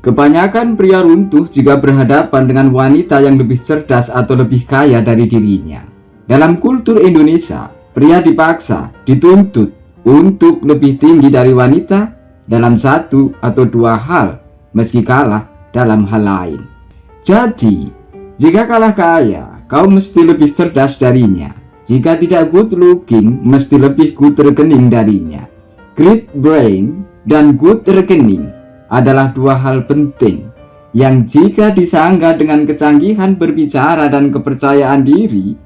Kebanyakan pria runtuh jika berhadapan dengan wanita yang lebih cerdas atau lebih kaya dari dirinya. Dalam kultur Indonesia, pria dipaksa, dituntut untuk lebih tinggi dari wanita dalam satu atau dua hal, meski kalah dalam hal lain. Jadi, jika kalah kaya, kau mesti lebih cerdas darinya. Jika tidak good looking, mesti lebih good rekening darinya. Great brain dan good rekening adalah dua hal penting yang jika disangga dengan kecanggihan berbicara dan kepercayaan diri,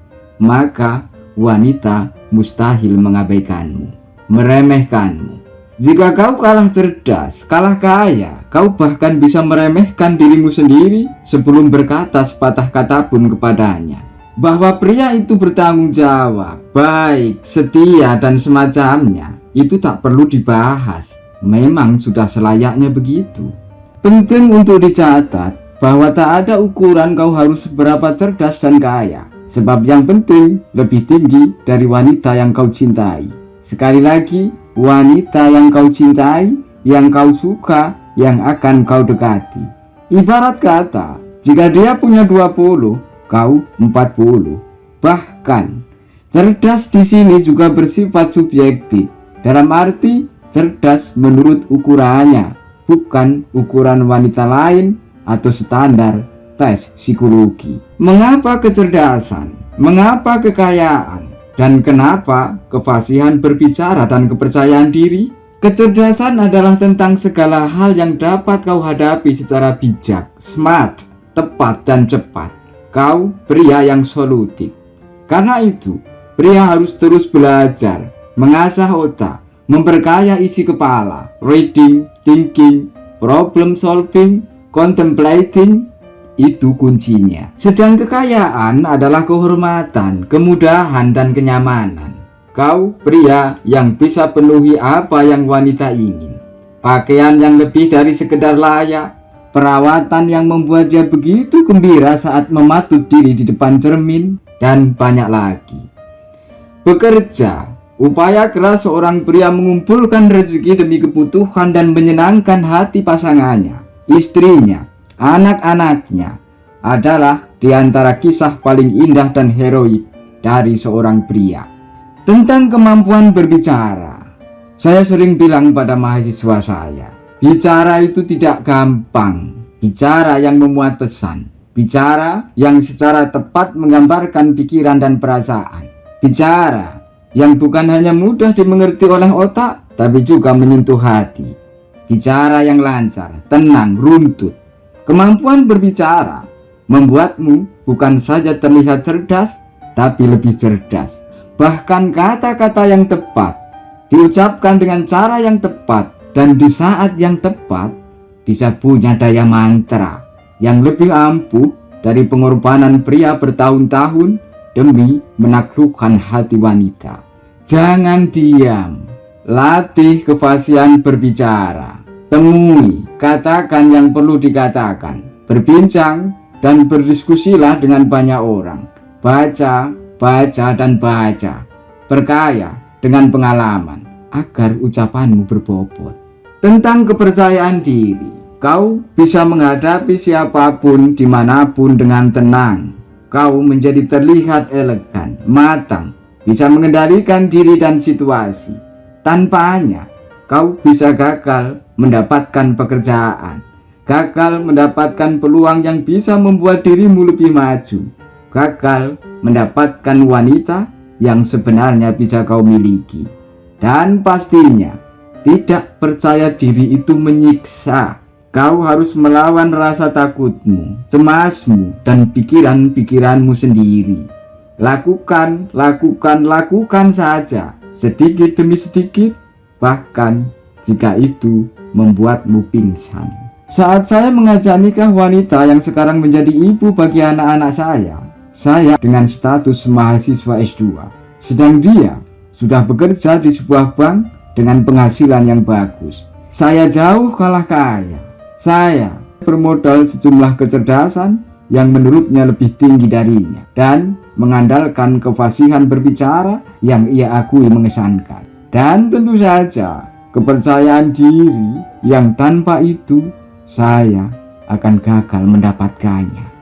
maka wanita mustahil mengabaikanmu, meremehkanmu. Jika kau kalah cerdas, kalah kaya, kau bahkan bisa meremehkan dirimu sendiri sebelum berkata sepatah kata pun kepadanya. Bahwa pria itu bertanggung jawab, baik, setia, dan semacamnya, itu tak perlu dibahas. Memang sudah selayaknya begitu. Penting untuk dicatat bahwa tak ada ukuran kau harus seberapa cerdas dan kaya, sebab yang penting lebih tinggi dari wanita yang kau cintai. Sekali lagi, wanita yang kau cintai, yang kau suka, yang akan kau dekati. Ibarat kata, jika dia punya 20, kau 40. Bahkan, cerdas di sini juga bersifat subjektif. Dalam arti, cerdas menurut ukurannya, bukan ukuran wanita lain atau standar tes psikologi. Mengapa kecerdasan? Mengapa kekayaan? Dan kenapa kefasihan berbicara dan kepercayaan diri? Kecerdasan adalah tentang segala hal yang dapat kau hadapi secara bijak, smart, tepat, dan cepat. Kau pria yang solutif. Karena itu, pria harus terus belajar, mengasah otak, memperkaya isi kepala, reading, thinking, problem solving, contemplating, itu kuncinya. Sedang kekayaan adalah kehormatan, kemudahan, dan kenyamanan. Kau pria yang bisa penuhi apa yang wanita ingin. Pakaian yang lebih dari sekedar layak, perawatan yang membuat dia begitu gembira saat mematut diri di depan cermin, dan banyak lagi. Bekerja, upaya keras seorang pria mengumpulkan rezeki demi kebutuhan dan menyenangkan hati pasangannya, istrinya, anak-anaknya, adalah di antara kisah paling indah dan heroik dari seorang pria. Tentang kemampuan berbicara, saya sering bilang pada mahasiswa saya, bicara itu tidak gampang. Bicara yang memuat pesan, bicara yang secara tepat menggambarkan pikiran dan perasaan, bicara yang bukan hanya mudah dimengerti oleh otak, tapi juga menyentuh hati. Bicara yang lancar, tenang, runtut. Kemampuan berbicara membuatmu bukan saja terlihat cerdas, tapi lebih cerdas. Bahkan kata-kata yang tepat, diucapkan dengan cara yang tepat, dan di saat yang tepat, bisa punya daya mantra yang lebih ampuh dari pengorbanan pria bertahun-tahun demi menaklukkan hati wanita. Jangan diam, latih kefasihan berbicara, temui, katakan yang perlu dikatakan, berbincang dan berdiskusilah dengan banyak orang, baca, dan baca, perkaya dengan pengalaman agar ucapanmu berbobot. Tentang kepercayaan diri, kau bisa menghadapi siapapun dimanapun dengan tenang. Kau menjadi terlihat elegan, matang, bisa mengendalikan diri dan situasi. Tanpanya, kau bisa gagal mendapatkan pekerjaan, gagal mendapatkan peluang yang bisa membuat dirimu lebih maju, gagal mendapatkan wanita yang sebenarnya bisa kau miliki. Dan pastinya, tidak percaya diri itu menyiksa. Kau harus melawan rasa takutmu, cemasmu, dan pikiran-pikiranmu sendiri. Lakukan saja, sedikit demi sedikit, bahkan jika itu membuatmu pingsan. Saat saya mengajak nikah wanita yang sekarang menjadi ibu bagi anak-anak saya dengan status mahasiswa S2, sedang dia sudah bekerja di sebuah bank dengan penghasilan yang bagus. Saya jauh kalah kaya. Saya bermodal sejumlah kecerdasan yang menurutnya lebih tinggi darinya dan mengandalkan kefasihan berbicara yang ia akui mengesankan. Dan tentu saja kepercayaan diri yang tanpa itu saya akan gagal mendapatkannya.